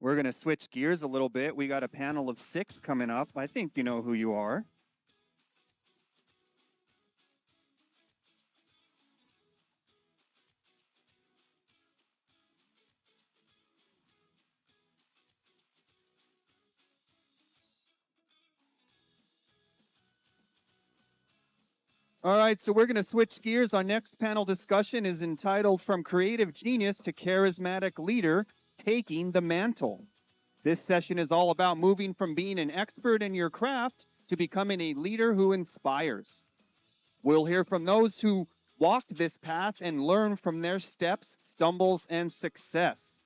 We're going to switch gears a little bit. We got a panel of 6 coming up. I think you know who you are. All right, so we're going to switch gears. Our next panel discussion is entitled From Creative Genius to Charismatic Leader, Taking the Mantle. This session is all about moving from being an expert in your craft to becoming a leader who inspires. We'll hear from those who walked this path and learn from their steps, stumbles, and success.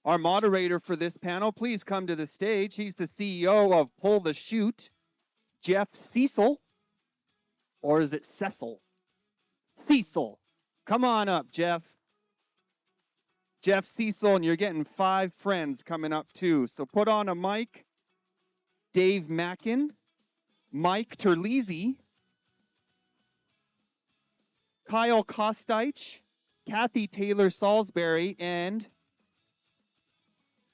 Our moderator for this panel, please come to the stage. He's the CEO of Pull the Chute, Jeff Cecil. Or is it Cecil? Cecil. Come on up, Jeff. Jeff Cecil, and you're getting 5 friends coming up too. So put on a mic. Dave Mackin, Mike Terlizzi, Kyle Kostich, Kathy Taylor Salisbury, and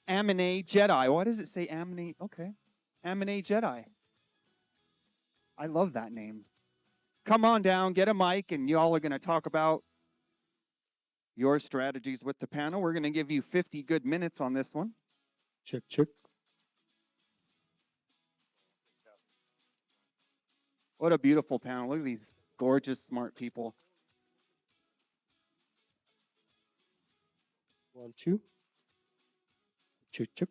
Amine Jedi. Why does it say Amine? Okay. Amine Jedi. I love that name. Come on down, get a mic, and y'all are going to talk about your strategies with the panel. We're going to give you 50 good minutes on this one. Check, check. What a beautiful panel. Look at these gorgeous, smart people. 1, 2. Check, check.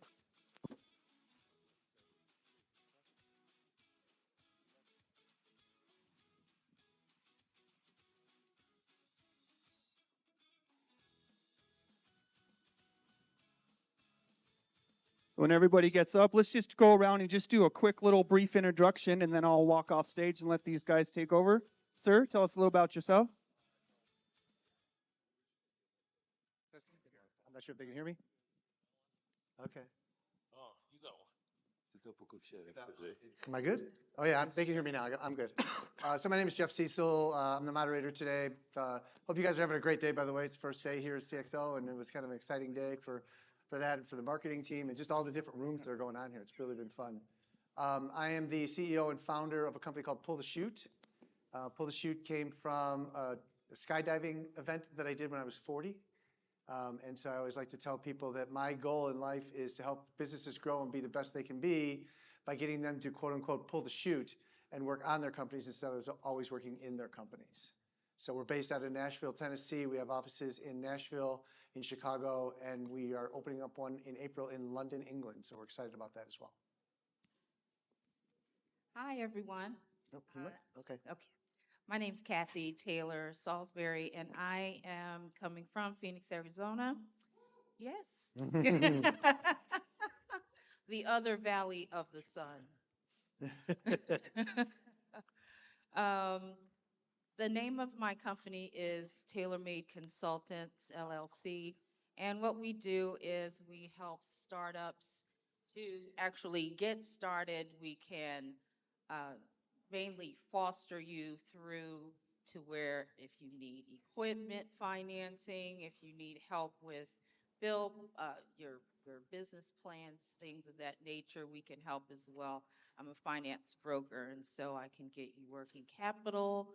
When everybody gets up, let's just go around and just do a quick little brief introduction, and then I'll walk off stage and let these guys take over. Sir, tell us a little about yourself. I'm not sure if they can hear me. Okay. Oh, you go. Am I good? Oh, yeah, they can hear me now. I'm good. So my name is Jeff Cecil. I'm the moderator today. Hope you guys are having a great day, by the way. It's the first day here at CXO, and it was kind of an exciting day for that and for the marketing team and just all the different rooms that are going on here. It's really been fun. I am the CEO and founder of a company called Pull the Chute. Pull the Chute came from a skydiving event that I did when I was 40. And so I always like to tell people that my goal in life is to help businesses grow and be the best they can be by getting them to quote unquote pull the chute and work on their companies instead of always working in their companies. So we're based out of Nashville, Tennessee. We have offices in Nashville, in Chicago, and we are opening up one in April in London, England. So we're excited about that as well. Hi, everyone. Nope, okay. Okay. My name's Kathy Taylor Salisbury, and I am coming from Phoenix, Arizona. Yes. The other valley of the sun. Um, the name of my company is Tailor Made Consultants, LLC. And what we do is we help startups to actually get started. We can uh, mainly foster you through to where if you need equipment financing, if you need help with build your business plans, things of that nature, we can help as well. I'm a finance broker, and so I can get you working capital.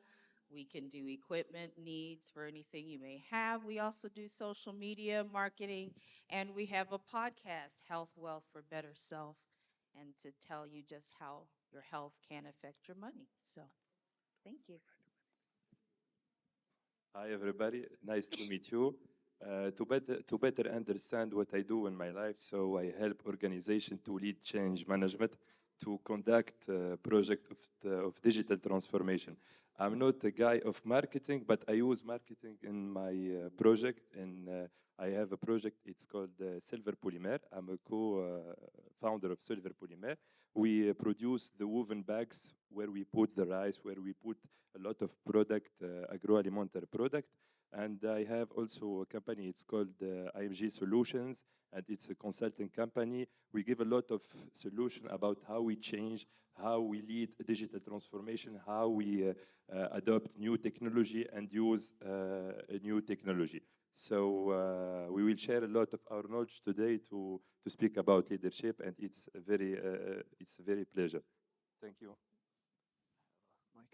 We can do equipment needs for anything you may have. We also do social media marketing, and we have a podcast, Health Wealth for Better Self, and to tell you just how your health can affect your money. So, thank you. Hi, everybody. Nice to meet you. To better understand what I do in my life, so I help organization to lead change management, to conduct a project of digital transformation. I'm not a guy of marketing, but I use marketing in my project, and I have a project. It's called Silver Polymer. I'm a co-founder of Silver Polymer. We produce the woven bags where we put the rice, where we put a lot of product, agroalimentary product. And I have also a company, it's called IMG Solutions, and it's a consulting company. We give a lot of solution about how we change, how we lead a digital transformation, how we adopt new technology and use a new technology. So we will share a lot of our knowledge today to speak about leadership, and it's a very pleasure. Thank you. Mike.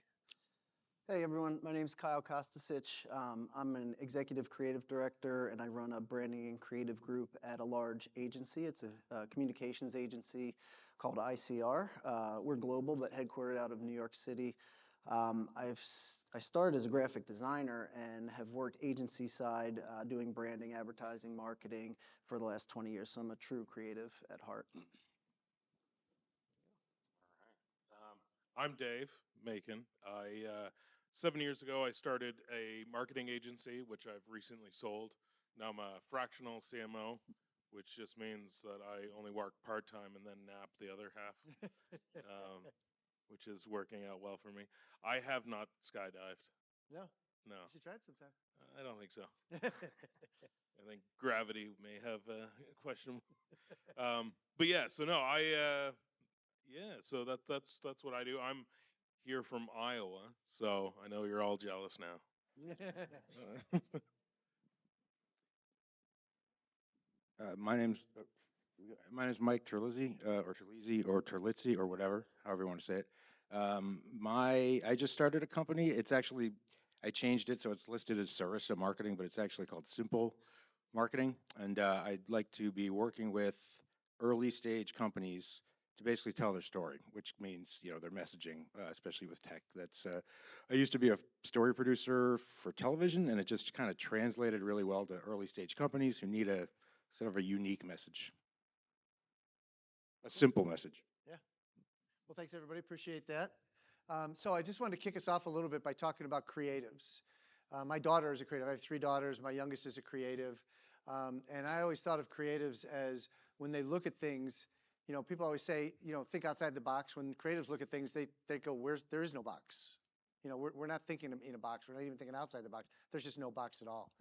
Hey everyone, my name is Kyle Kostasic. I'm an executive creative director and I run a branding and creative group at a large agency. It's a communications agency called ICR. We're global but headquartered out of New York City. I started as a graphic designer and have worked agency side doing branding, advertising, marketing for the last 20 years. So I'm a true creative at heart. I'm Dave Macon. 7 years ago, I started a marketing agency, which I've recently sold. Now I'm a fractional CMO, which just means that I only work part-time and then nap the other half, which is working out well for me. I have not skydived. No, No, you should try it sometime. I don't think so. I think gravity may have a question. But yeah, so no, yeah, so that's what I do. I'm here from Iowa, so I know you're all jealous now. My name's Mike Terlizzi, or Terlizzi, or Terlizzi, or whatever, however you want to say it. I just started a company. It's actually I changed it so it's listed as Sarissa Marketing, but it's actually called Simple Marketing. And I'd like to be working with early stage companies to basically tell their story, which means their messaging, especially with tech. I used to be a story producer for television, and it just kind of translated really well to early stage companies who need a sort of a unique message, a simple message. Yeah. Well, thanks everybody. Appreciate that. So I just wanted to kick us off a little bit by talking about creatives. My daughter is a creative. I have 3 daughters. My youngest is a creative. And I always thought of creatives as when they look at things, people always say, think outside the box. When creatives look at things, they go, there is no box. We're not thinking in a box. We're not even thinking outside the box. There's just no box at all.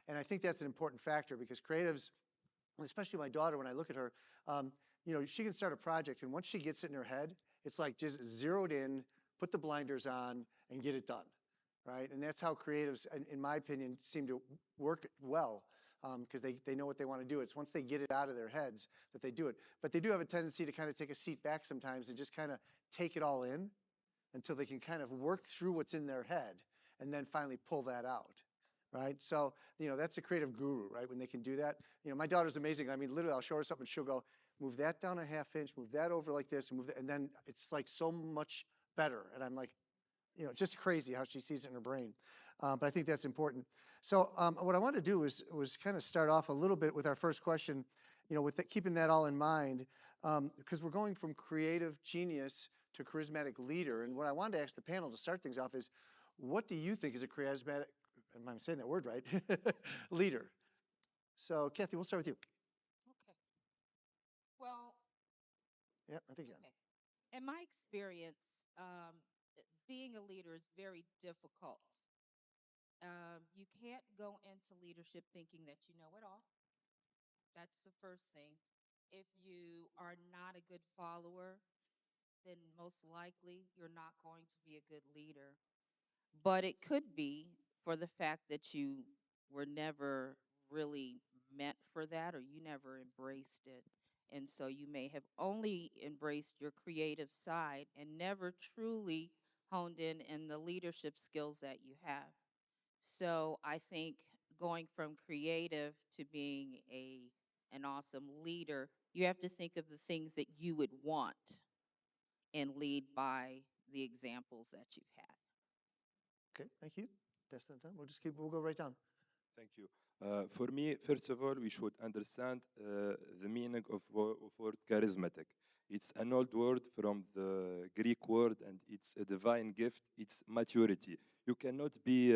And I think that's an important factor because creatives, especially my daughter, when I look at her, she can start a project, and once she gets it in her head, it's like just zeroed in, put the blinders on, and get it done, right? And that's how creatives, in my opinion, seem to work well, because they know what they want to do. It's once they get it out of their heads that they do it. But they do have a tendency to kind of take a seat back sometimes and just kind of take it all in until they can kind of work through what's in their head and then finally pull that out. Right. So, that's a creative guru, right? When they can do that. My daughter's amazing. I mean, literally, I'll show her something. She'll go, move that down a ½ inch, move that over like this, and move that. And then it's like so much better. And I'm like, just crazy how she sees it in her brain. But I think that's important. So what I wanted to do was kind of start off a little bit with our first question, with keeping that all in mind, because we're going from creative genius to charismatic leader. And what I wanted to ask the panel to start things off is, what do you think is a charismatic, am I saying that word right, leader? So Kathy, we'll start with you. Okay. Well, Yeah, I think you okay. In my experience, being a leader is very difficult. You can't go into leadership thinking that you know it all. That's the first thing. If you are not a good follower, then most likely you're not going to be a good leader. But it could be for the fact that you were never really meant for that or you never embraced it. And so you may have only embraced your creative side and never truly honed in the leadership skills that you have. So I think going from creative to being an awesome leader, you have to think of the things that you would want and lead by the examples that you've had. Okay, thank you. That's the time. We'll go right down. Thank you. For me, first of all, we should understand the meaning of word charismatic. It's an old word from the Greek word, and it's a divine gift. It's maturity. You cannot be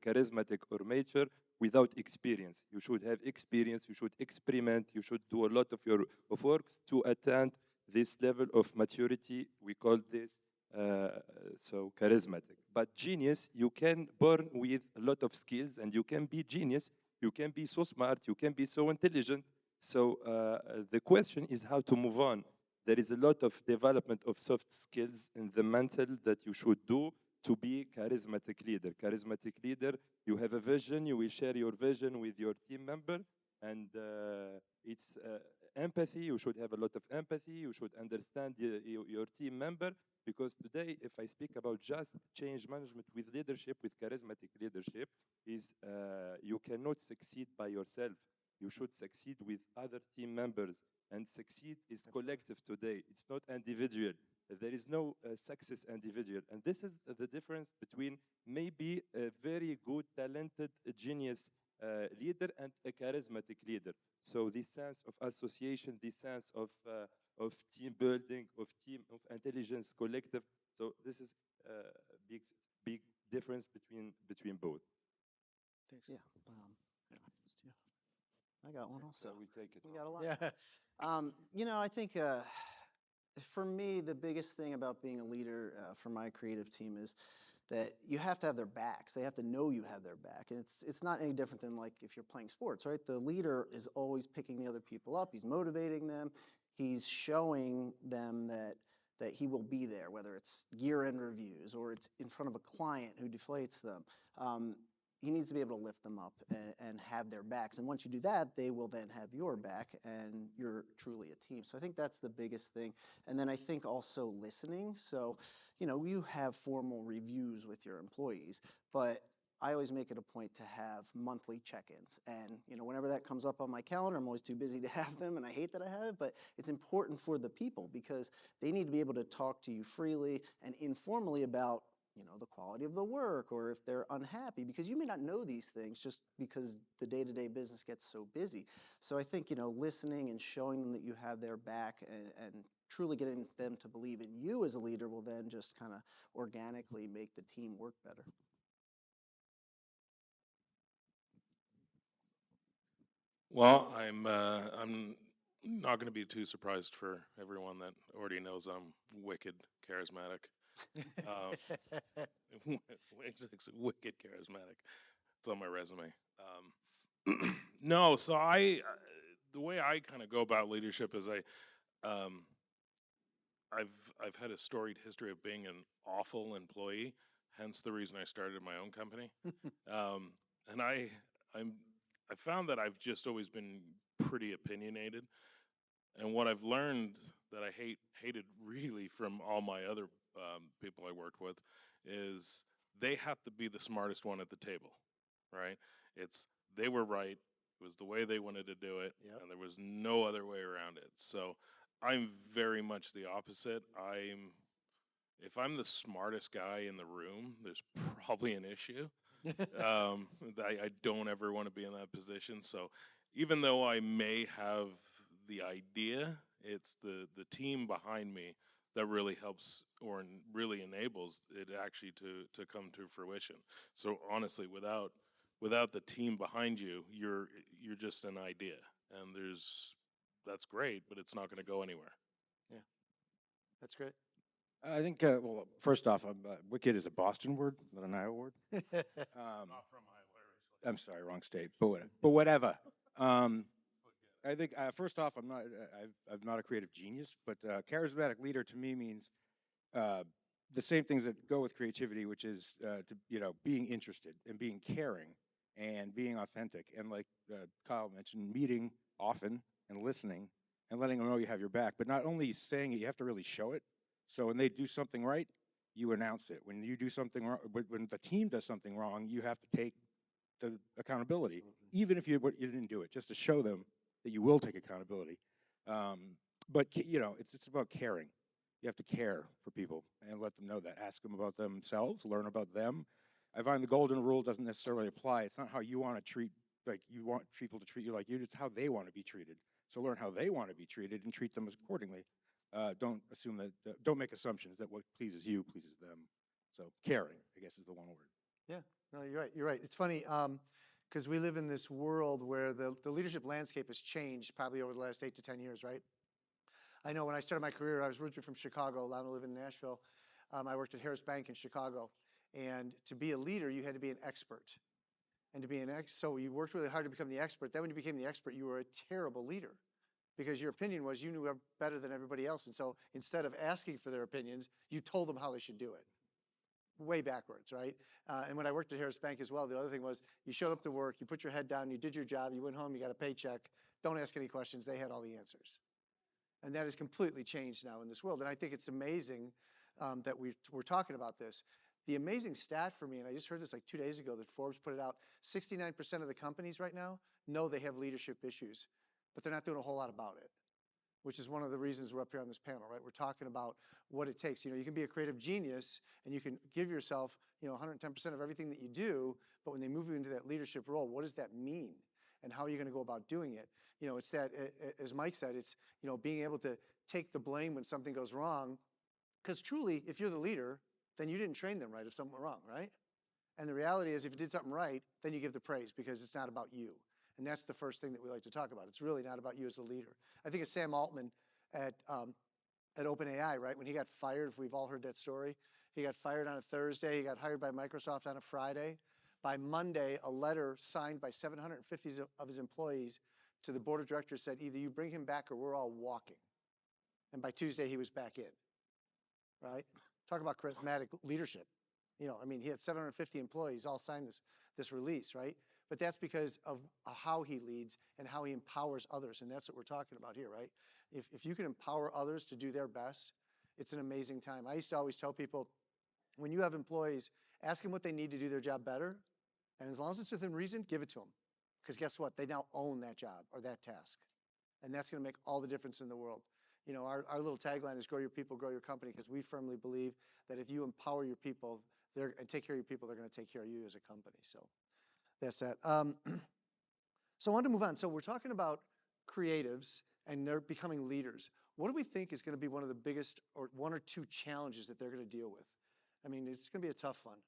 charismatic or mature without experience. You should have experience. You should experiment. You should do a lot of your of works to attain this level of maturity. We call this uh, charismatic. But genius, you can born with a lot of skills, and you can be genius. You can be so smart. You can be so intelligent. So the question is how to move on. There is a lot of development of soft skills in the Mantle that you should do to be charismatic leader. Charismatic leader, you have a vision, you will share your vision with your team member, and it's empathy. You should have a lot of empathy. You should understand your team member, because today, if I speak about just change management with leadership, with charismatic leadership, is you cannot succeed by yourself. You should succeed with other team members, and succeed is collective today. It's not individual. There is no success individual, and this is the difference between maybe a very good, talented, genius leader and a charismatic leader. So this sense of association, this sense of team building, of intelligence, collective. So this is a big difference between both. Yeah. Yeah. I got one also. So we take it. We got a lot. Yeah. You know, I think for me, the biggest thing about being a leader for my creative team is that you have to have their backs. They have to know you have their back. And it's not any different than like if you're playing sports, right? The leader is always picking the other people up. He's motivating them. He's showing them that he will be there, whether it's year-end reviews or it's in front of a client who deflates them. He needs to be able to lift them up and have their backs. And once you do that, they will then have your back, and you're truly a team. So I think that's the biggest thing. And then I think also listening. So, you know, you have formal reviews with your employees, but I always make it a point to have monthly check-ins. And, you know, whenever that comes up on my calendar, I'm always too busy to have them, and I hate that I have it, but it's important for the people because they need to be able to talk to you freely and informally about, you know, the quality of the work, or if they're unhappy, because you may not know these things just because the day-to-day business gets so busy. So I think, you know, listening and showing them that you have their back and truly getting them to believe in you as a leader will then just kind of organically make the team work better. Well, I'm not going to be too surprised for everyone that already knows I'm wicked charismatic. Um, it's wicked charismatic. It's on my resume. No, so the way I kind of go about leadership is um, I've I've had a storied history of being an awful employee, hence the reason I started my own company. Um, and I'm I found that I've just always been pretty opinionated, and what I've learned that I hated really from all my other people I worked with is they have to be the smartest one at the table, right? It's they were right. It was the way they wanted to do it, Yep. and there was no other way around it. So I'm very much the opposite. If I'm the smartest guy in the room, there's probably an issue. I don't ever want to be in that position. So even though I may have the idea, it's the team behind me that really helps really enables it actually to come to fruition. So honestly, without the team behind you, you're just an idea, and that's great, but it's not going to go anywhere. Yeah, that's great. I think, well, first off, wicked is a Boston word, not an Iowa word. Um, Not from Iowa, I'm sorry, wrong state, but whatever. Um, I think first off, I'm not a creative genius, but charismatic leader to me means uh, the same things that go with creativity, which is being interested and being caring and being authentic, and like Kyle mentioned, meeting often and listening and letting them know you have your back. But not only saying it, you have to really show it. So when they do something right, you announce it. When you do something wrong, when the team does something wrong, you have to take the accountability, even if you didn't do it, just to show them that you will take accountability. But it's about caring. You have to care for people and let them know that. Ask them about themselves, learn about them. I find the golden rule doesn't necessarily apply. It's not how you want to treat, like you want people to treat you like you. It's how they want to be treated. So learn how they want to be treated and treat them accordingly. Don't assume that. Don't make assumptions that what pleases you pleases them. So caring, I guess, is the one word. Yeah, no, you're right. You're right. It's funny because we live in this world where the leadership landscape has changed probably over the last 8 to 10 years, right? I know when I started my career, I was originally from Chicago, allowed to live in Nashville. I worked at Harris Bank in Chicago. And to be a leader, you had to be an expert. And to be so you worked really hard to become the expert. Then when you became the expert, you were a terrible leader because your opinion was you knew better than everybody else. And so instead of asking for their opinions, you told them how they should do it. way backwards, right? And when I worked at Harris Bank as well, the other thing was you showed up to work, you put your head down, you did your job, you went home, you got a paycheck. Don't ask any questions. They had all the answers. And that has completely changed now in this world. And I think it's amazing that we're talking about this. The amazing stat for me, and I just heard this like 2 days ago that Forbes put it out, 69% of the companies right now know they have leadership issues, but they're not doing a whole lot about it, which is one of the reasons we're up here on this panel, right? We're talking about what it takes. You can be a creative genius and you can give yourself, 110% of everything that you do, but when they move you into that leadership role, what does that mean? And how are you going to go about doing it? It's that, as Mike said, it's, being able to take the blame when something goes wrong. Because truly, if you're the leader, then you didn't train them right if something went wrong, right? And the reality is if you did something right, then you give the praise because it's not about you. And that's the first thing that we like to talk about. It's really not about you as a leader. I think it's Sam Altman at OpenAI, right? When he got fired, if we've all heard that story, he got fired on a Thursday. He got hired by Microsoft on a Friday. By Monday, a letter signed by 750 of his employees to the board of directors said, either you bring him back or we're all walking. And by Tuesday, he was back in, right? Talk about charismatic leadership. He had 750 employees all sign this release, right? But that's because of how he leads and how he empowers others. And that's what we're talking about here, right? If you can empower others to do their best, it's an amazing time. I used to always tell people, when you have employees, ask them what they need to do their job better. And as long as it's within reason, give it to them. Because guess what? They now own that job or that task. And that's going to make all the difference in the world. Our little tagline is grow your people, grow your company, because we firmly believe that if you empower your people and take care of your people, they're going to take care of you as a company. So that's that. So I wanted to move on. So we're talking about creatives and they're becoming leaders. What do we think is going to be one of the biggest or one or two challenges that they're going to deal with? It's going to be a tough one.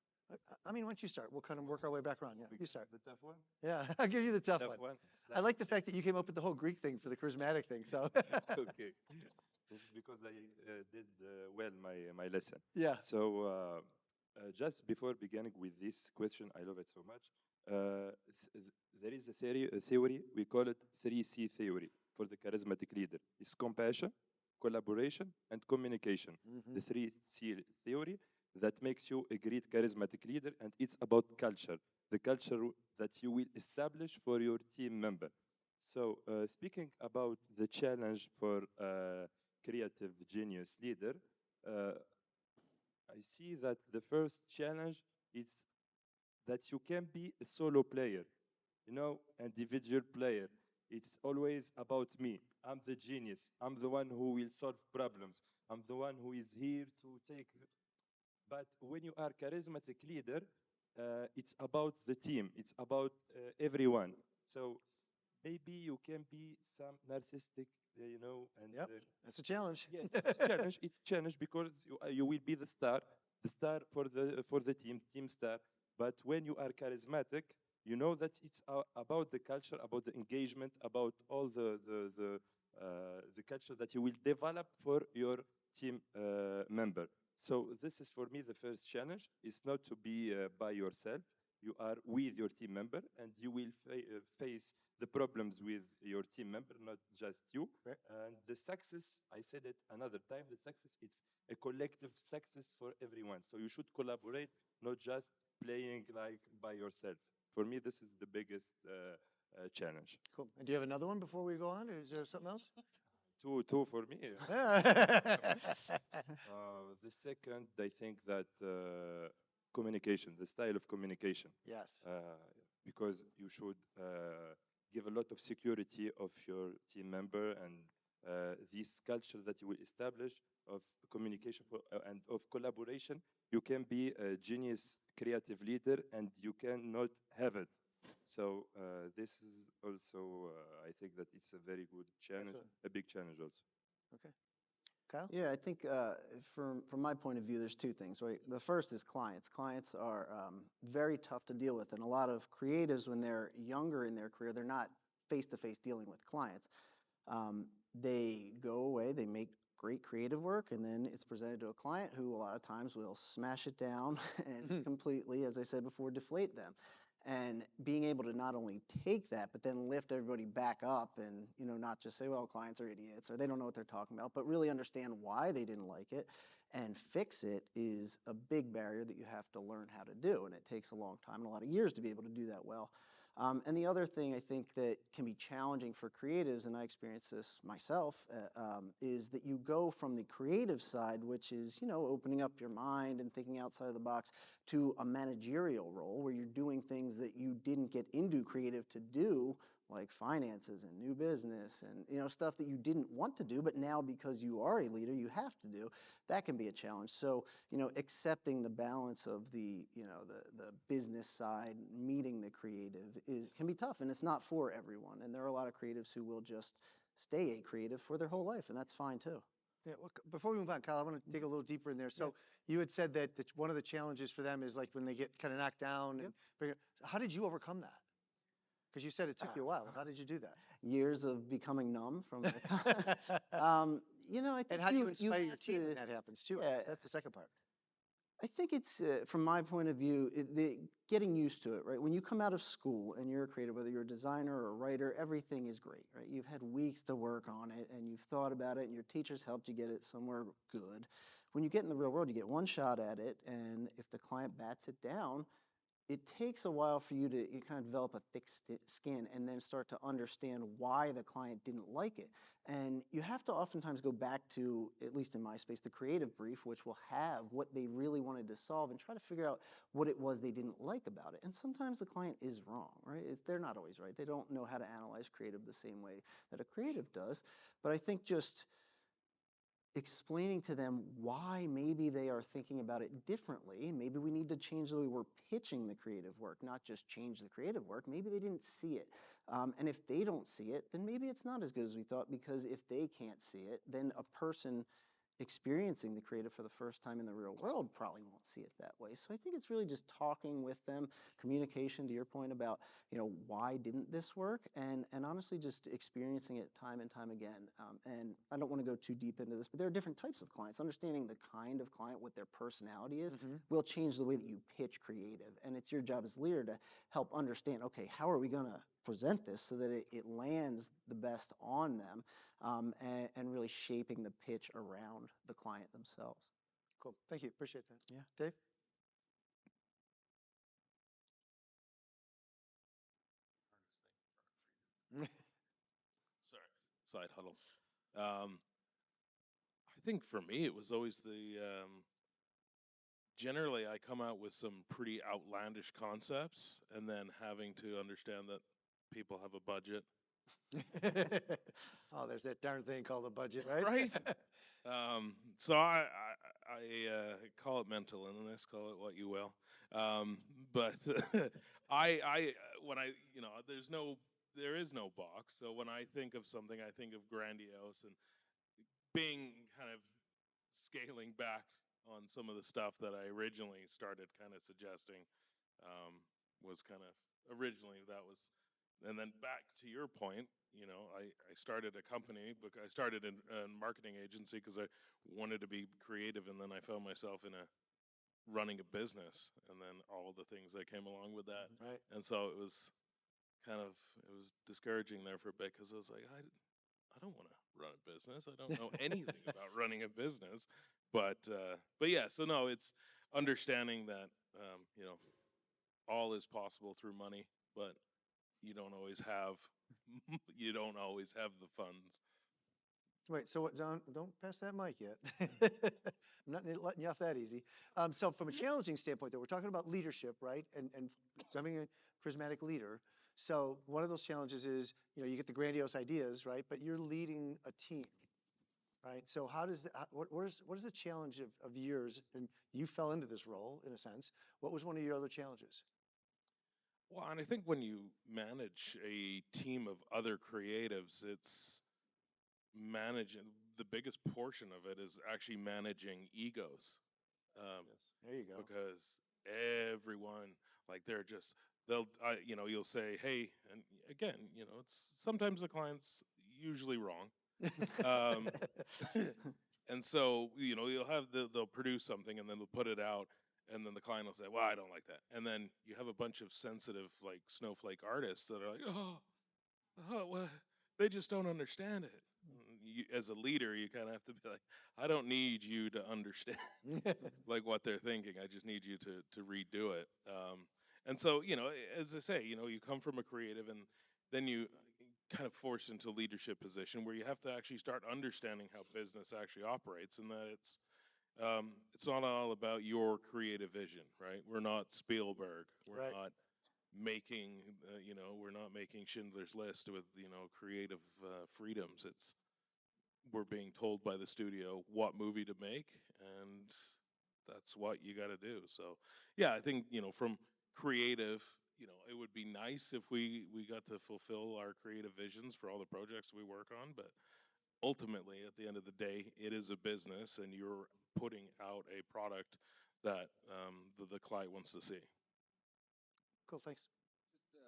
Why don't you start? We'll kind of work our way back around. Yeah, you start. The tough one? Yeah, I'll give you the tough one. It's I like the fact that you came up with the whole Greek thing for the charismatic thing. So okay. This is because I did well my lesson. yeah, So just before beginning with this question, I love it so much. There is a theory, we call it 3C theory for the charismatic leader. It's compassion, collaboration, and communication. The 3C theory that makes you a great charismatic leader, and it's about culture, the culture that you will establish for your team member. So speaking about the challenge for creative genius leader, I see that the first challenge is that you can be a solo player, individual player. It's always about me. I'm the genius. I'm the one who will solve problems. I'm the one who is here to take. But when you are charismatic leader, it's about the team. It's about everyone. So maybe you can be some narcissistic, and yep, that's a challenge. yes, it's a challenge. It's a challenge because you will be the star for the team star. But when you are charismatic, you know that it's about the culture, about the engagement, about all the culture that you will develop for your team member. So this is for me the first challenge. Is not to be by yourself. You are with your team member, and you will face the problems with your team member, not just you. Right. And the success, I said it another time, the success, it's a collective success for everyone. So you should collaborate, not just playing like by yourself. For me, this is the biggest challenge. Cool. And do you have another one before we go on? Is there something else? Two for me. Yeah. The second, I think that communication, the style of communication. Yes. Because you should give a lot of security of your team member and this culture that you will establish of communication and of collaboration. You can be a genius creative leader and you cannot have it. So this is also, I think that it's a very good challenge, Absolutely. a big challenge also. Okay. Kyle? Yeah, I think from my point of view, there's two things, right? The first is clients. Clients are very tough to deal with, and a lot of creatives, when they're younger in their career, they're not face-to-face dealing with clients. They go away, they make great creative work, and then it's presented to a client who a lot of times will smash it down and completely, as I said before, deflate them. And being able to not only take that, but then lift everybody back up and, not just say, well, clients are idiots or they don't know what they're talking about, but really understand why they didn't like it and fix it is a big barrier that you have to learn how to do. And it takes a long time and a lot of years to be able to do that well. And the other thing I think that can be challenging for creatives, and I experience this myself, is that you go from the creative side, which is, opening up your mind and thinking outside of the box, to a managerial role where you're doing things that you didn't get into creative to do, like finances and new business and, stuff that you didn't want to do, but now because you are a leader, you have to do. That can be a challenge. So, accepting the balance of the business side, meeting the creative can be tough, and it's not for everyone. And there are a lot of creatives who will just stay a creative for their whole life, and that's fine too. Yeah, well, before we move on, Kyle, I want to dig a little deeper in there. So you had said that one of the challenges for them is like when they get kind of knocked down. How did you overcome that? Because you said it took you a while. How did you do that? Years of becoming numb from I think And how do you inspire your have team to- when that happens too? yeah, That's the second part. I think it's, from my point of view, getting used to it, right? When you come out of school and you're a creative, whether you're a designer or a writer, everything is great, right? You've had weeks to work on it and you've thought about it and your teachers helped you get it somewhere good. When you get in the real world, you get one shot at it, and if the client bats it down, it takes a while for you to kind of develop a thick skin and then start to understand why the client didn't like it. And you have to oftentimes go back to, at least in my space, the creative brief, which will have what they really wanted to solve and try to figure out what it was they didn't like about it. And sometimes the client is wrong, right? They're not always right. They don't know how to analyze creative the same way that a creative does. But I think just explaining to them why maybe they are thinking about it differently. Maybe we need to change the way we're pitching the creative work, not just change the creative work. Maybe they didn't see it. And if they don't see it, then maybe it's not as good as we thought, because if they can't see it, then a person experiencing the creative for the first time in the real world probably won't see it that way. So I think it's really just talking with them, communication, to your point about, why didn't this work? And honestly, just experiencing it time and time again. And I don't want to go too deep into this, but there are different types of clients. Understanding the kind of client, what their personality is, will change the way that you pitch creative. And it's your job as leader to help understand, okay, how are we going to present this so that it lands the best on them, and really shaping the pitch around the client themselves. Cool. Thank you. Appreciate that. Yeah. Dave? Sorry, side huddle. I think for me, it was always generally I come out with some pretty outlandish concepts and then having to understand that people have a budget. Oh, there's that darn thing called a budget, right? Right. So I call it mental illness, call it what you will. But when there is no box. So when I think of something, I think of grandiose and being kind of scaling back on some of the stuff that I originally started kind of suggesting, was kind of originally that was, and then back to your point, I started a company, but I started a marketing agency because I wanted to be creative, and then I found myself in running a business, and then all the things that came along with that, Right. and so it was discouraging there for a bit because I was like, I don't want to run a business. I don't know anything about running a business, but yeah. So no, it's understanding that all is possible through money, but you don't always have the funds. Wait, so what, John, don't pass that mic yet. I'm not letting you off that easy. So from a challenging standpoint, though, we're talking about leadership, right? And becoming a charismatic leader. So one of those challenges is, you get the grandiose ideas, right? But you're leading a team, right? So how does what is the challenge of yours? And you fell into this role in a sense. What was one of your other challenges? Well, and I think when you manage a team of other creatives, it's managing the biggest portion of it is actually managing egos. Yes, there you go. Because everyone, like, you'll say, hey, and again, it's sometimes the client's usually wrong. Um, and so, you'll have they'll produce something and then they'll put it out, and then the client will say, well, I don't like that. And then you have a bunch of sensitive, like, snowflake artists that are like, well, they just don't understand it. as a leader, you kind of have to be like, I don't need you to understand like what they're thinking. I just need you to redo it. And so, as I say, you come from a creative, and then you kind of forced into a leadership position where you have to actually start understanding how business actually operates, and that it's not all about your creative vision, right? We're not Spielberg. We're Right. not making, we're not making Schindler's List with, creative freedoms. We're being told by the studio what movie to make, and that's what you got to do. So, yeah, I think, from creative, it would be nice if we got to fulfill our creative visions for all the projects we work on, but ultimately, at the end of the day, it is a business, and you're putting out a product that the client wants to see. Cool, thanks.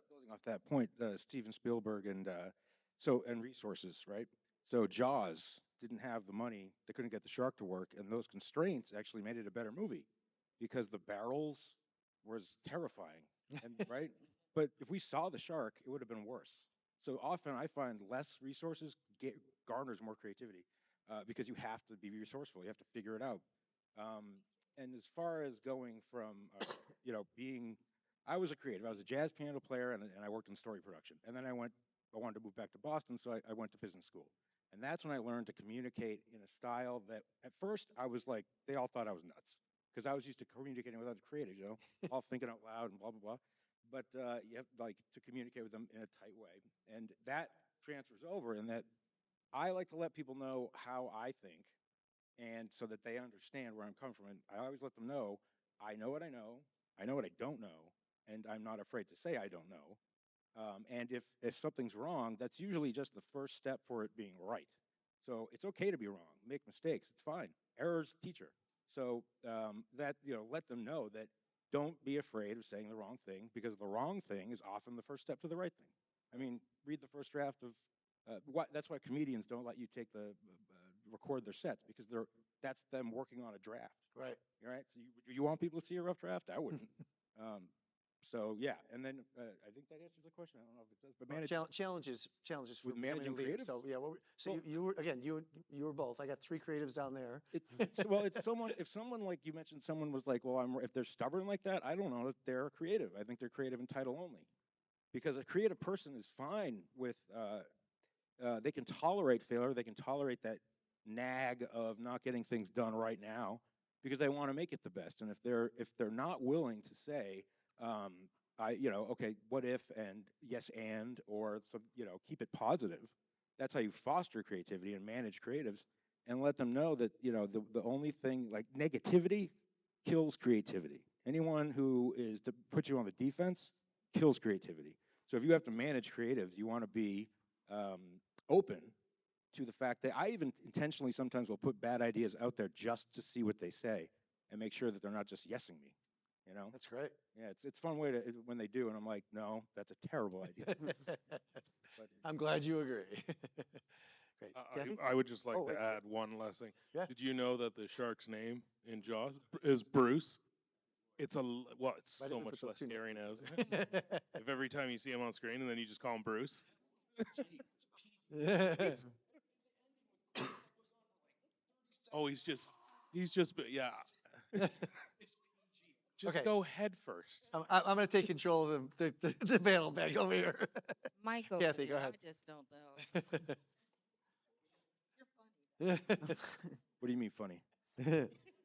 Building off that point, Steven Spielberg and resources, right? So Jaws didn't have the money; they couldn't get the shark to work, and those constraints actually made it a better movie because the barrels was terrifying, and right. But if we saw the shark, it would have been worse. So often, I find less resources garners more creativity because you have to be resourceful. You have to figure it out. And as far as going from, being I was a creative. I was a jazz piano player, and I worked in story production. And then I wanted to move back to Boston, so I went to business school. And that's when I learned to communicate in a style that at first I was like, they all thought I was nuts because I was used to communicating with other creatives, all thinking out loud and blah, blah, blah. But you have like to communicate with them in a tight way. And that transfers over in that I like to let people know how I think and so that they understand where I'm coming from. And I always let them know I know what I don't know, and I'm not afraid to say I don't know. And if something's wrong, that's usually just the first step for it being right. So it's okay to be wrong, make mistakes. It's fine. Error's teacher. So that let them know that don't be afraid of saying the wrong thing because the wrong thing is often the first step to the right thing. I mean, read the first draft of that's why comedians don't let you take record their sets because that's them working on a draft. Right. Right. So you want people to see a rough draft? I wouldn't. um, so yeah, and then I think that answers the question. I don't know if it does, but Challenges for with becoming managing a leader. creative? So yeah, so Well, you were again, you were both. I got three creatives down there. it's someone if someone like you mentioned someone was like, well, if they're stubborn like that, I don't know that they're creative. I think they're creative in title only, because a creative person is fine with they can tolerate failure, they can tolerate that nag of not getting things done right now because they want to make it the best. And if they're not willing to say, um, okay, what if and yes and or some, keep it positive. That's how you foster creativity and manage creatives and let them know that the only thing like negativity kills creativity. Anyone who is to put you on the defense kills creativity. So if you have to manage creatives, you want to be um, open to the fact that I even intentionally sometimes will put bad ideas out there just to see what they say and make sure that they're not just yesing me. That's great. Yeah, it's a fun way to when they do, and I'm like, no, that's a terrible idea. But I'm glad you agree. Great. Kathy? I would just like Oh, to wait. add one last thing. Yeah. Did you know that the shark's name in Jaws is Bruce? It's it's Why so didn't we much put those less two scary names now, isn't it? If every time you see him on screen and then you just call him Bruce. together? Oh, yeah. Just Okay. go head first. I'm going to take control of the battle back over here. Mike over Kathy, go there, ahead. I just don't know. what do you mean funny?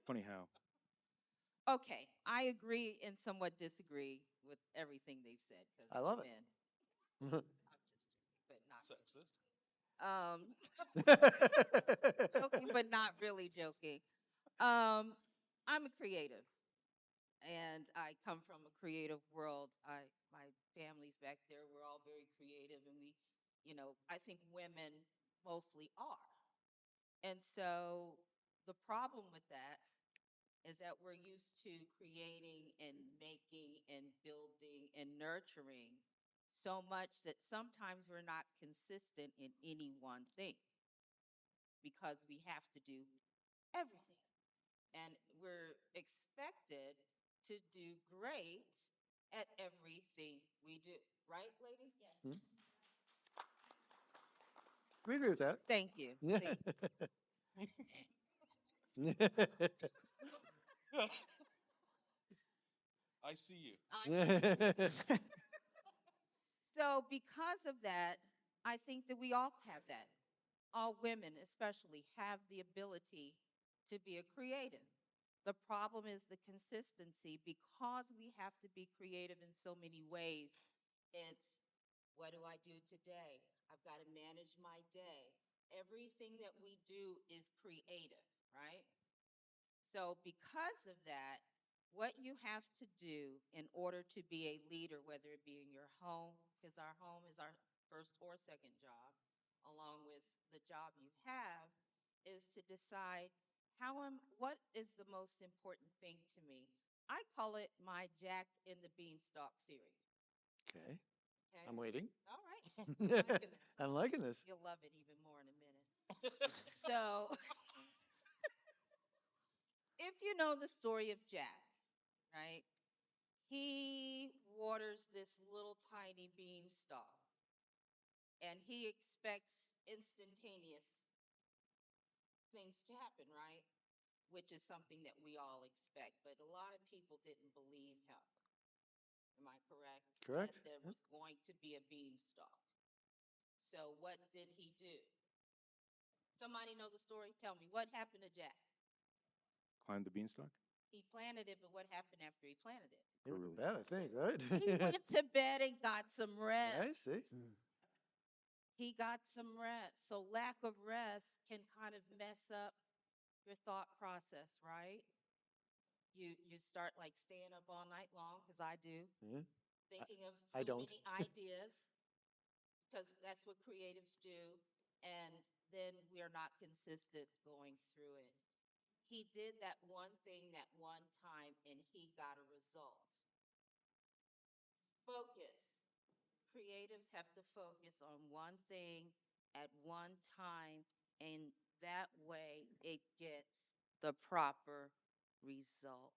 Funny how? Okay, I agree and somewhat disagree with everything they've said because I love it. I'm just joking, but not Sexist. joking, but not really joking. I'm a creative, and I come from a creative world. My family's back there. We're all very creative, and I think women mostly are. And so the problem with that is that we're used to creating and making and building and nurturing so much that sometimes we're not consistent in any one thing because we have to do everything. And we're expected to do great at everything we do. Right, ladies? Yes. We agree with that. Thank you. Yeah. I see you. So because of that, I think that we all have that. All women especially have the ability to be a creative. The problem is the consistency because we have to be creative in so many ways. It's what do I do today? I've got to manage my day. Everything that we do is creative, right? So, because of that, what you have to do in order to be a leader, whether it be in your home, because our home is our first or second job, along with the job you have, is to decide what is the most important thing to me. I call it my Jack in the Beanstalk theory. Okay, Okay. I'm waiting. All right. I'm liking this. I'm liking this. You'll love it even more in a minute. So, if you know the story of Jack, right? He waters this little tiny beanstalk and he expects instantaneous things to happen, right? Which is something that we all expect. But a lot of people didn't believe him. Am I correct? Correct. That there Yep. was going to be a beanstalk. So what did he do? Somebody know the story? Tell me, what happened to Jack? Climb the beanstalk? He planted it, but what happened after he planted it? He went to bed, I think, right? He went to bed and got some rest. I see. He got some rest. So lack of rest can kind of mess up your thought process, right? You start like staying up all night long, because I do, Yeah. thinking of I so don't. many ideas, because that's what creatives do, and then we are not consistent going through it. He did that one thing that one time and he got a result. Focus. Creatives have to focus on one thing at one time, and that way it gets the proper result.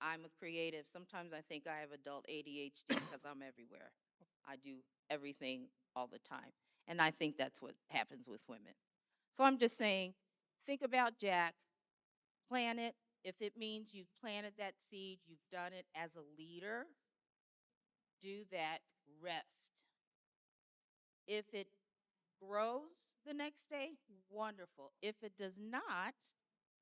I'm a creative. Sometimes I think I have adult ADHD because I'm everywhere. I do everything all the time. And I think that's what happens with women. So I'm just saying, think about Jack, plant it. If it means you've planted that seed, you've done it as a leader, do that, rest. If it grows the next day, wonderful. If it does not,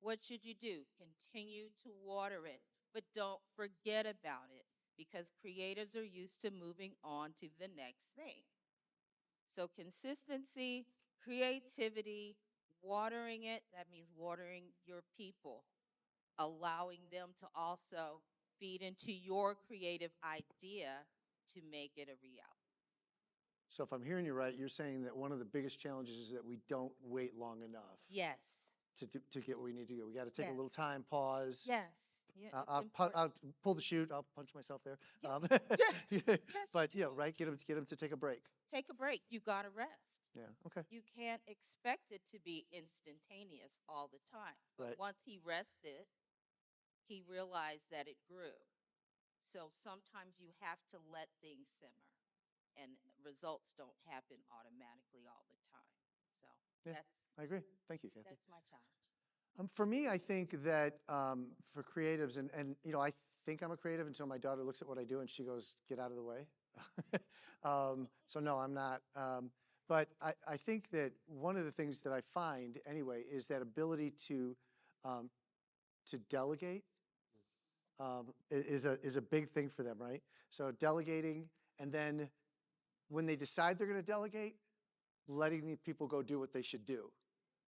what should you do? Continue to water it, but don't forget about it because creatives are used to moving on to the next thing. So, consistency, creativity, watering it, that means watering your people, allowing them to also feed into your creative idea to make it a reality. So if I'm hearing you right, you're saying that one of the biggest challenges is that we don't wait long enough Yes. to get what we need to do. We got to take a Yes. little time, pause. Yes. Yeah, it's I'll important. pull the chute. I'll punch myself there. Yeah. Yes, But you yeah, do. right. Get them to take a break. Take a break. You got to rest. Yeah. Okay. You can't expect it to be instantaneous all the time. But Right. once he rested, he realized that it grew. So sometimes you have to let things simmer, and results don't happen automatically all the time. So Yeah, that's I agree. Thank you, Kathy. that's my challenge. For me, I think that for creatives, and I think I'm a creative until my daughter looks at what I do and she goes, "Get out of the way." So no, I'm not. But I think that one of the things that I find anyway is that ability um, to delegate is a big thing for them, right? So delegating, and then when they decide they're going to delegate, letting the people go do what they should do,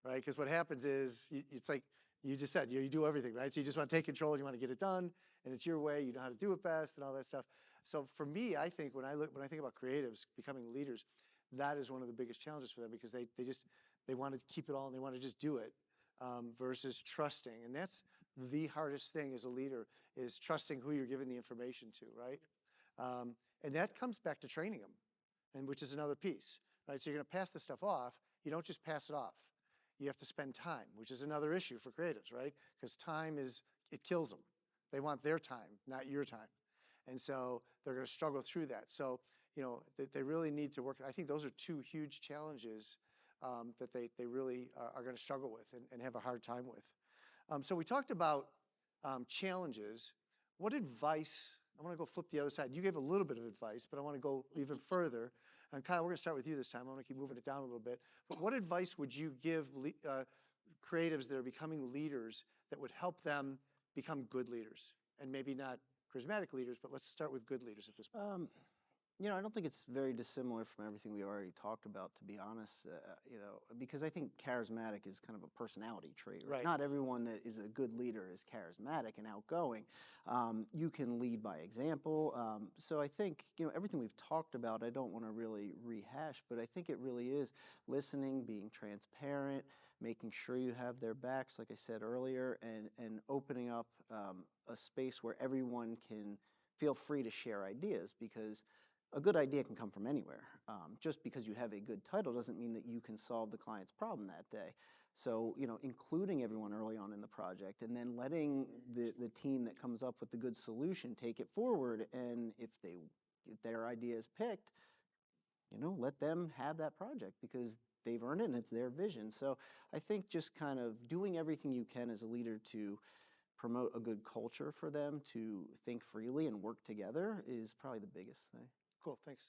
right? Because what happens is it's like you just said, you do everything, right? So you just want to take control and you want to get it done, and it's your way. You know how to do it best and all that stuff. So for me, I think when I think about creatives becoming leaders, that is one of the biggest challenges for them because they want to keep it all and they want to just do it versus trusting, and that's the hardest thing as a leader is trusting who you're giving the information to, right? And that comes back to training them, and which is another piece, right? So you're going to pass this stuff off. You don't just pass it off. You have to spend time, which is another issue for creatives, right? Because it kills them. They want their time, not your time. And so they're going to struggle through that. So, they really need to work. I think those are two huge challenges that they really are going to struggle with and have a hard time with. So we talked about challenges. What advice, I want to go flip the other side. You gave a little bit of advice, but I want to go even further. And Kyle, we're going to start with you this time. I want to keep moving it down a little bit. But what advice would you give creatives that are becoming leaders that would help them become good leaders? And maybe not charismatic leaders, but let's start with good leaders at this point. I don't think it's very dissimilar from everything we already talked about, to be honest. Because I think charismatic is kind of a personality trait, right? Right. Not everyone that is a good leader is charismatic and outgoing. You can lead by example. So I think, everything we've talked about, I don't want to really rehash, but I think it really is listening, being transparent, making sure you have their backs, like I said earlier, and opening up a space where everyone can feel free to share ideas, because a good idea can come from anywhere. Just because you have a good title doesn't mean that you can solve the client's problem that day. So, including everyone early on in the project, and then letting the team that comes up with the good solution take it forward. And if their idea is picked, let them have that project, because they've earned it and it's their vision. So I think just kind of doing everything you can as a leader to promote a good culture for them to think freely and work together is probably the biggest thing. Cool, thanks.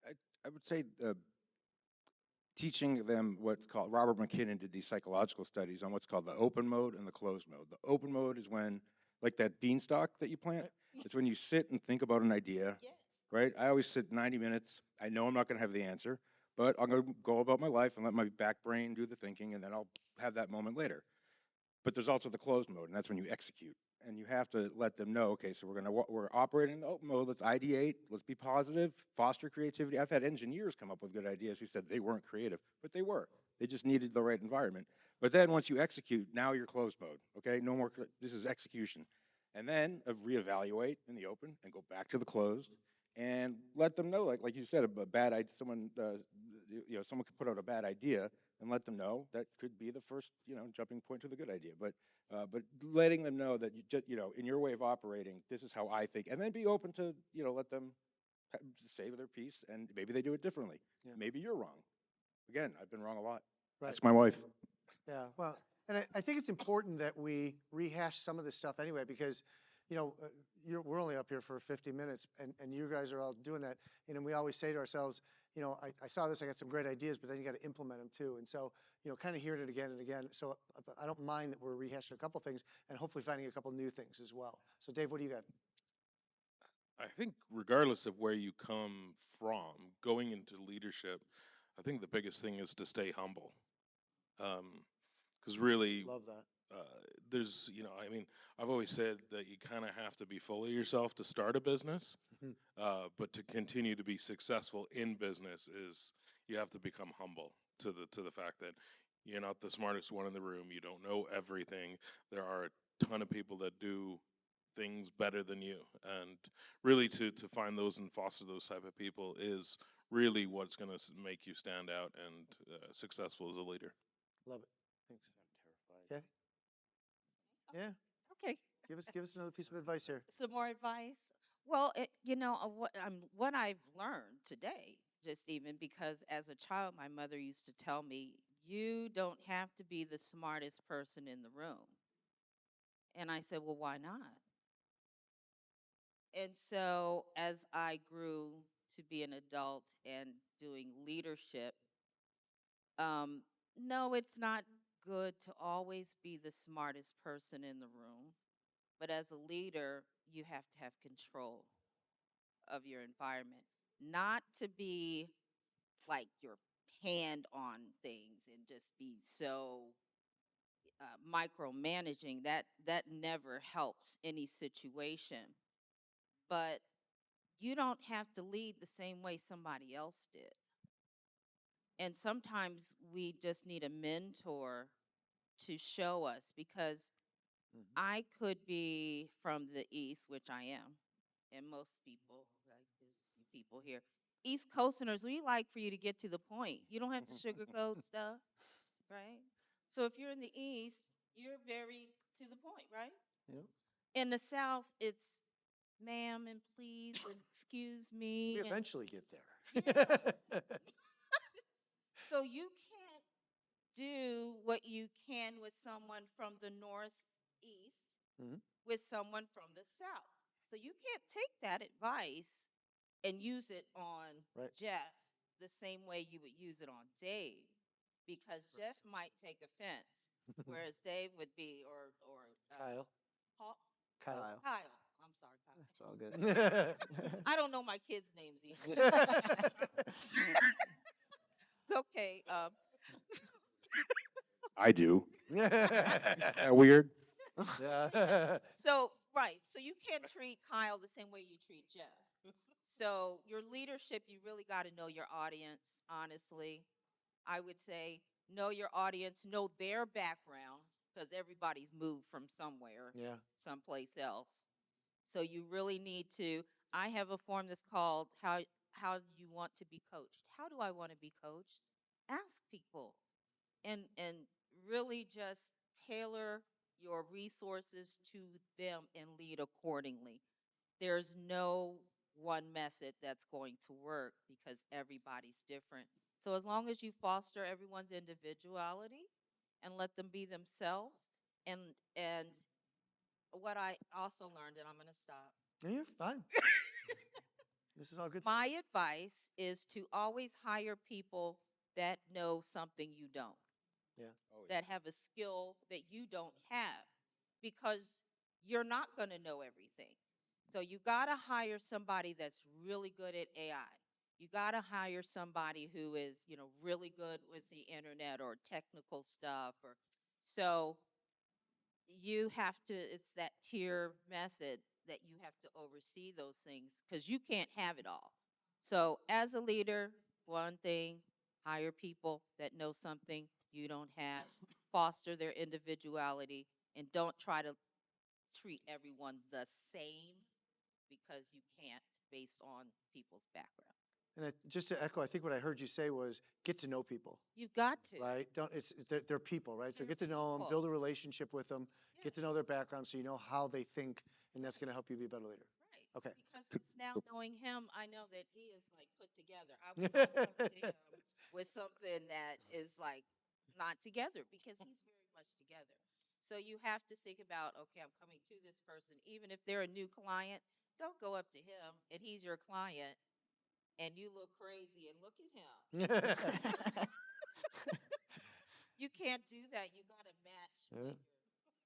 I would say teaching them what's called, Robert McKinnon did these psychological studies on what's called the open mode and the closed mode. The open mode is when, like that beanstalk that you plant, it's when you sit and think about an idea, Yes. right? I always sit 90 minutes. I know I'm not going to have the answer, but I'm going to go about my life and let my back brain do the thinking, and then I'll have that moment later. But there's also the closed mode, and that's when you execute. And you have to let them know, okay, so we're operating in the open mode. Let's ideate. Let's be positive. Foster creativity. I've had engineers come up with good ideas who said they weren't creative, but they were. They just needed the right environment. But then once you execute, now you're closed mode. Okay, no more. This is execution, and then reevaluate in the open and go back to the closed, and let them know, like you said, a bad idea. Someone could put out a bad idea, and let them know that could be the first, jumping point to the good idea. But letting them know that you just, in your way of operating, this is how I think, and then be open to, let them say their piece, and maybe they do it differently. Yeah. Maybe you're wrong. Again, I've been wrong a lot. Right. Ask my wife. Yeah, well, and I think it's important that we rehash some of this stuff anyway, because, we're only up here for 50 minutes, and you guys are all doing that. And we always say to ourselves, I saw this, I got some great ideas, but then you got to implement them too. And so, kind of hearing it again and again. So I don't mind that we're rehashing a couple things and hopefully finding a couple new things as well. So Dave, what do you got? I think regardless of where you come from, going into leadership, I think the biggest thing is to stay humble. Because really, Love that. there's, I mean, I've always said that you kind of have to be full of yourself to start a business, Mhm. but to continue to be successful in business is you have to become humble to the fact that you're not the smartest one in the room. You don't know everything. There are a ton of people that do things better than you, and really to find those and foster those type of people is really what's going to make you stand out and successful as a leader. Love it. Thanks. Okay. Yeah. Okay. Give us another piece of advice here. Some more advice. Well, what I've learned today, just even because as a child, my mother used to tell me, you don't have to be the smartest person in the room. And I said, well, why not? And so as I grew to be an adult and doing leadership, um, no, it's not good to always be the smartest person in the room. But as a leader, you have to have control of your environment, not to be like your hand on things and just be so micromanaging. That never helps any situation. But you don't have to lead the same way somebody else did. And sometimes we just need a mentor to show us, because Mhm. I could be from the East, which I am, and most people, like there's a few people here, East Coasterners, we like for you to get to the point. You don't have to sugarcoat stuff, right? So if you're in the East, you're very to the point, right? Yep. In the South, it's ma'am and please and excuse We me. And eventually get there. yeah. So you do what you can with someone from the northeast Mhm. with someone from the south. So you can't take that advice and use it on Right. Jeff the same way you would use it on Dave, because Jeff might take offense, whereas Dave would be, or Kyle. Paul, Kyle. Kyle. I'm sorry, Kyle. It's all good. I don't know my kids' names either. It's okay. I do. Yeah. Weird. Yeah. So right, so you can't treat Kyle the same way you treat Jeff. So your leadership, you really got to know your audience. Honestly, I would say know your audience, know their background, because everybody's moved from somewhere, Yeah. someplace else. So you really need to. I have a form that's called how you want to be coached. How do I want to be coached? Ask people, and really just tailor your resources to them and lead accordingly. There's no one method that's going to work because everybody's different. So as long as you foster everyone's individuality and let them be themselves, and and what I also learned, and I'm going to stop. Yeah, you're fine. This is all good stuff. My advice is to always hire people that know something you don't, Yeah. Oh, that have a skill that you don't have, because you're not going to know everything. So you got to hire somebody that's really good at AI. You got to hire somebody who is, really good with the internet or technical stuff, or so you have to, it's that tier method that you have to oversee those things, because you can't have it all. So as a leader, one thing, hire people that know something you don't have, foster their individuality, and don't try to treat everyone the same, because you can't, based on people's background. And just to echo, I think what I heard you say was get to know people, You've got to. right? Don't, they're people, right? So They're get to know them, people. build a relationship with them, Yeah. get to know their background so you know how they think, and that's going to help you be a better leader. Right. Okay. Because it's now knowing him, I know that he is like put together. I would not come to him with something that is like not together, because he's very much together. So you have to think about, okay, I'm coming to this person, even if they're a new client, don't go up to him and he's your client and you look crazy and look at him. You can't do that. You got to match Yeah. figure,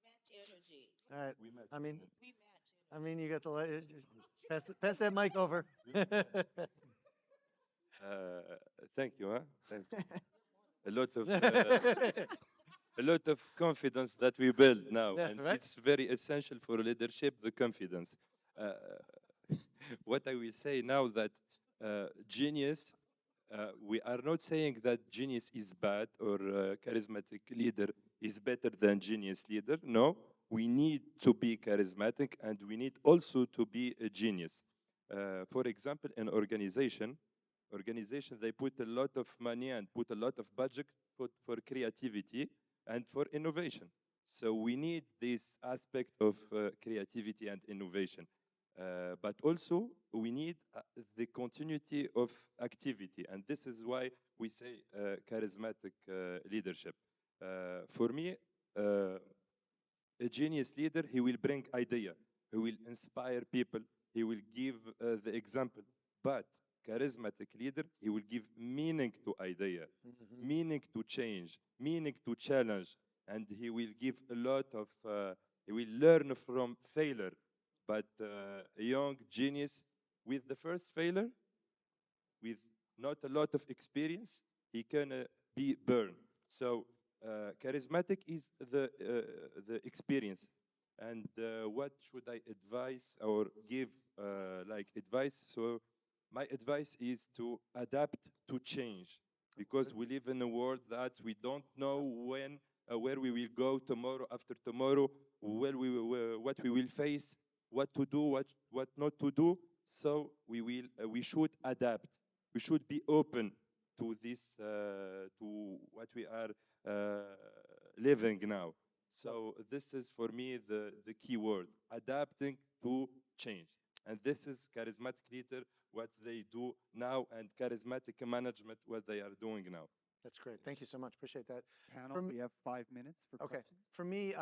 match energy. All right. We met. I mean, We match I energy. mean, you got the pass that mic over. Thank you. Huh? Thank you. A lot of a lot of confidence that we build now, Yeah, and right. it's very essential for leadership. The confidence. Uh, what I will say now that genius. We are not saying that genius is bad or charismatic leader is better than genius leader. No, we need to be charismatic and we need also to be a genius. For example, an organization they put a lot of money and put a lot of budget for creativity and for innovation. So we need this aspect of creativity and innovation. But also we need the continuity of activity, and this is why we say charismatic leadership. For me, a genius leader, he will bring idea, he will inspire people, he will give the example. But charismatic leader, he will give meaning to idea, Mhm. meaning to change, meaning to challenge, and he will give a lot of, he will learn from failure. But a young genius with the first failure, with not a lot of experience, he can be burned. So charismatic is the experience. And what should I advise or give like advice? So my advice is to adapt to change, because we live in a world that we don't know when, where we will go tomorrow, after tomorrow, what we will face, what to do, what not to do. So we should adapt. We should be open to this, to what we are living now. So this is for me the key word: adapting to change. And this is charismatic leader what they do now, and charismatic management what they are doing now. That's great. Thank you so much. Appreciate that. Panel, From- we have 5 minutes for Okay. questions. For me,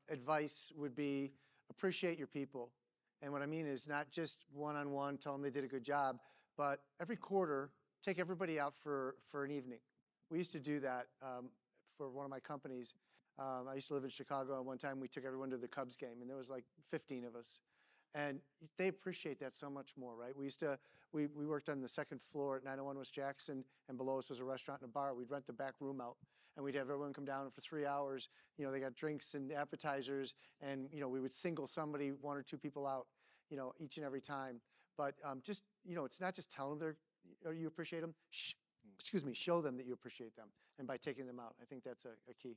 advice would be appreciate your people. And what I mean is not just one-on-one, tell them they did a good job, but every quarter, take everybody out for an evening. We used to do that for one of my companies. I used to live in Chicago, and one time we took everyone to the Cubs game, and there was like 15 of us. And they appreciate that so much more, right? We worked on the second floor at 901 West Jackson, and below us was a restaurant and a bar. We'd rent the back room out, and we'd have everyone come down for 3 hours. They got drinks and appetizers, and we would single somebody, one or two people out, each and every time. But just, it's not just telling them you appreciate them. Excuse me, show them that you appreciate them, and by taking them out, I think that's a key.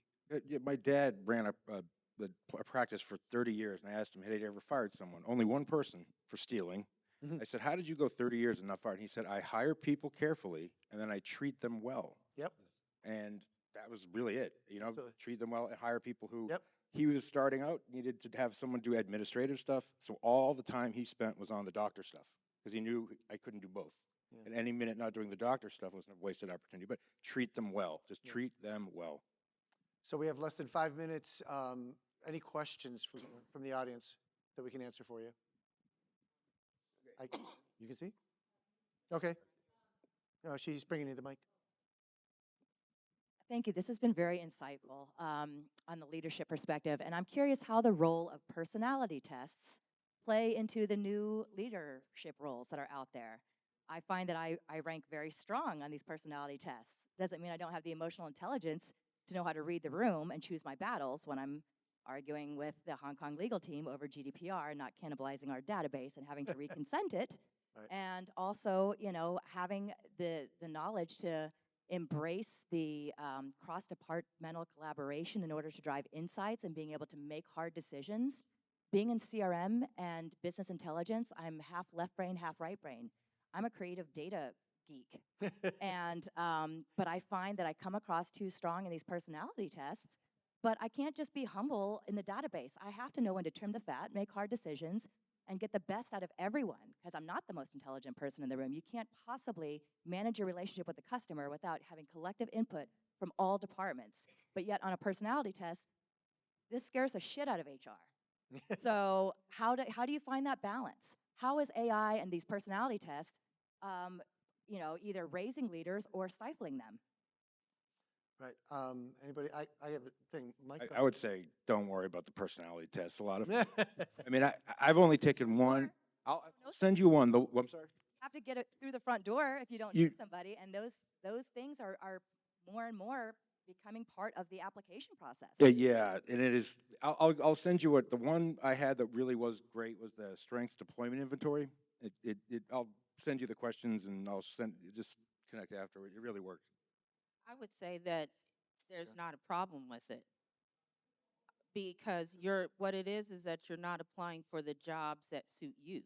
Yeah, my dad ran a practice for 30 years, and I asked him, had he ever fired someone? Only one person for stealing. Mhm. I said, how did you go 30 years and not fired? And he said, I hire people carefully, and then I treat them well. Yep. And that was really it. Absolutely. Treat them well and hire people who Yep. he was starting out, needed to have someone do administrative stuff. So all the time he spent was on the doctor stuff because he knew I couldn't do both. Yeah. And any minute not doing the doctor stuff was a wasted opportunity. But treat them well. Just Yeah. treat them well. So we have less than 5 minutes. Any questions from the audience that we can answer for you? You can see? Okay. No, she's bringing you the mic. Thank you. This has been very insightful on the leadership perspective. And I'm curious how the role of personality tests play into the new leadership roles that are out there. I find that I rank very strong on these personality tests. Doesn't mean I don't have the emotional intelligence to know how to read the room and choose my battles when I'm arguing with the Hong Kong legal team over GDPR, not cannibalizing our database and having to reconsent it. Right. And also, having the knowledge to embrace the cross-departmental collaboration in order to drive insights and being able to make hard decisions. Being in CRM and business intelligence, I'm half left brain, half right brain. I'm a creative data geek. And but I find that I come across too strong in these personality tests, but I can't just be humble in the database. I have to know when to trim the fat, make hard decisions, and get the best out of everyone, because I'm not the most intelligent person in the room. You can't possibly manage your relationship with the customer without having collective input from all departments. But yet on a personality test, this scares the shit out of HR. So how do you find that balance? How is AI and these personality tests, either raising leaders or stifling them? Right. Anybody? I have a thing. Mike? I would say don't worry about the personality test. A lot of, I mean, I've only taken one. I'll send you one. I'm sorry. Have to get it through the front door if you don't You- know somebody, and those things are more and more becoming part of the application process. Yeah, and it is. I'll send you what the one I had that really was great was the strengths deployment inventory. I'll send you the questions and I'll just connect afterward. It really worked. I would say that there's not a problem with it because what it is that you're not applying for the jobs that suit you.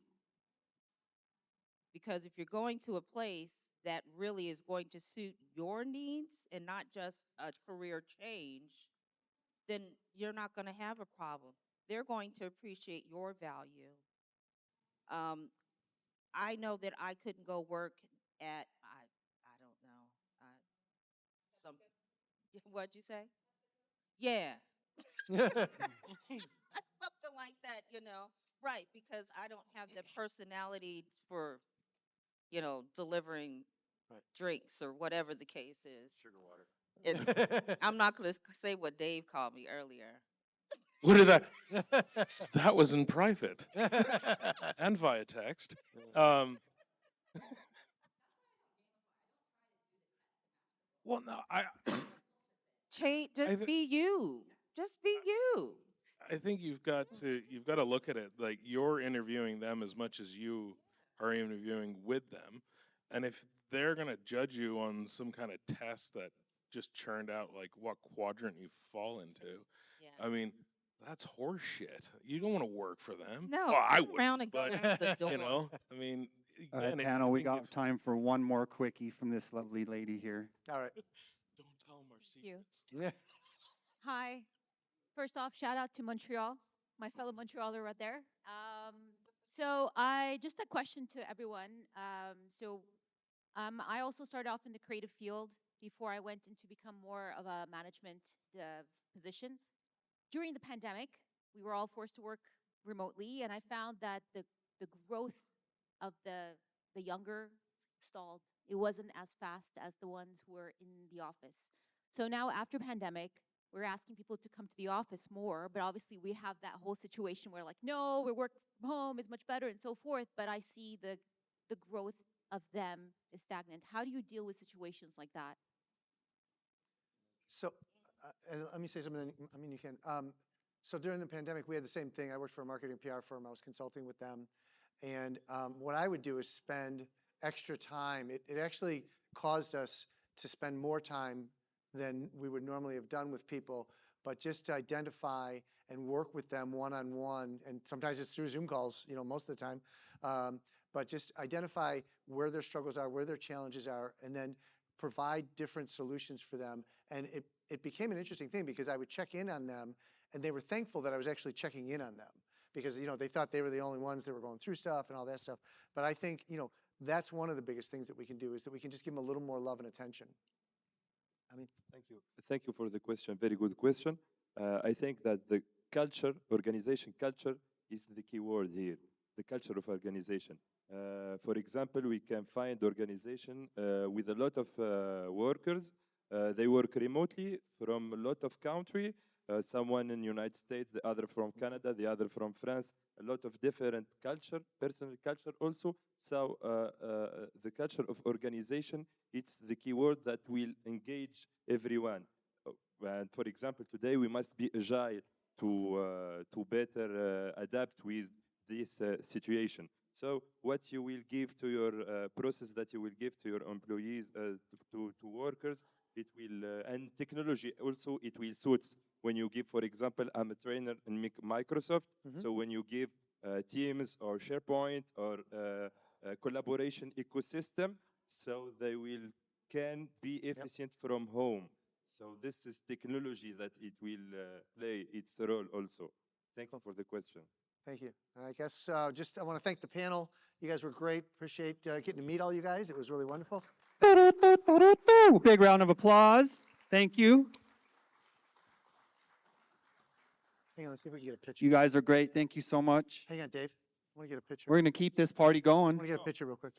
Because if you're going to a place that really is going to suit your needs and not just a career change, then you're not going to have a problem. They're going to appreciate your value. Um, I know that I couldn't go work at I don't know some what'd you say? Yeah, something like that, right? Because I don't have the personality for delivering Right. drinks or whatever the case is. Sugar water. I'm not going to say what Dave called me earlier. What did I? That was in private and via text. Well, no, Change, I just thi- be you. Just be you. I think you've got to look at it like you're interviewing them as much as you are interviewing with them, and if they're gonna judge you on some kind of test that just churned out like what quadrant you fall into, Yeah. I mean that's horseshit. You don't want to work for them. No, Well, I turn would, around and go but out the door. I mean, All right, again, I panel, we think got time for one more quickie from this lovely lady here. All right. don't tell them our Thank you. secrets. Yeah. Hi. First off, shout out to Montreal, my fellow Montrealer right there. So I just a question to everyone. I also started off in the creative field. before I went into become more of a management position. During the pandemic, we were all forced to work remotely, and I found that the growth of the younger stalled. It wasn't as fast as the ones who were in the office. So now after pandemic, we're asking people to come to the office more, but obviously we have that whole situation where like, no, we work from home is much better and so forth, but I see the growth of them is stagnant. How do you deal with situations like that? So, and let me say something. I mean, you can. So during the pandemic, we had the same thing. I worked for a marketing PR firm. I was consulting with them, and what I would do is spend extra time. It actually caused us to spend more time than we would normally have done with people, but just to identify and work with them one-on-one, and sometimes it's through Zoom calls, most of the time, but just identify where their struggles are, where their challenges are, and then provide different solutions for them. And it became an interesting thing because I would check in on them, and they were thankful that I was actually checking in on them because they thought they were the only ones that were going through stuff and all that stuff. But I think that's one of the biggest things that we can do is that we can just give them a little more love and attention. I mean, Thank you. Thank you for the question. Very good question. I think that the culture, organization culture, is the key word here. The culture of organization. For example, we can find organization with a lot of workers. They work remotely from a lot of country. Someone in the United States, the other from Canada, the other from France. A lot of different culture, personal culture also. So the culture of organization, it's the key word that will engage everyone. And for example, today we must be agile to better adapt with this situation. So what you will give to your process that you will give to your employees, to workers, it will, and technology also, it will suit. When you give, for example, I'm a trainer in Microsoft, so when you give Teams or SharePoint or collaboration ecosystem, so they can be efficient from home. So this is technology that it will play its role also. Thank you for the question. Thank you. And I guess I want to thank the panel. You guys were great. Appreciate getting to meet all you guys. It was really wonderful. Big round of applause. Thank you. Hang on, let's see if we can get a picture. You guys are great. Thank you so much. Hang on, Dave. I want to get a picture. We're going to keep this party I going. want to get a picture real quick.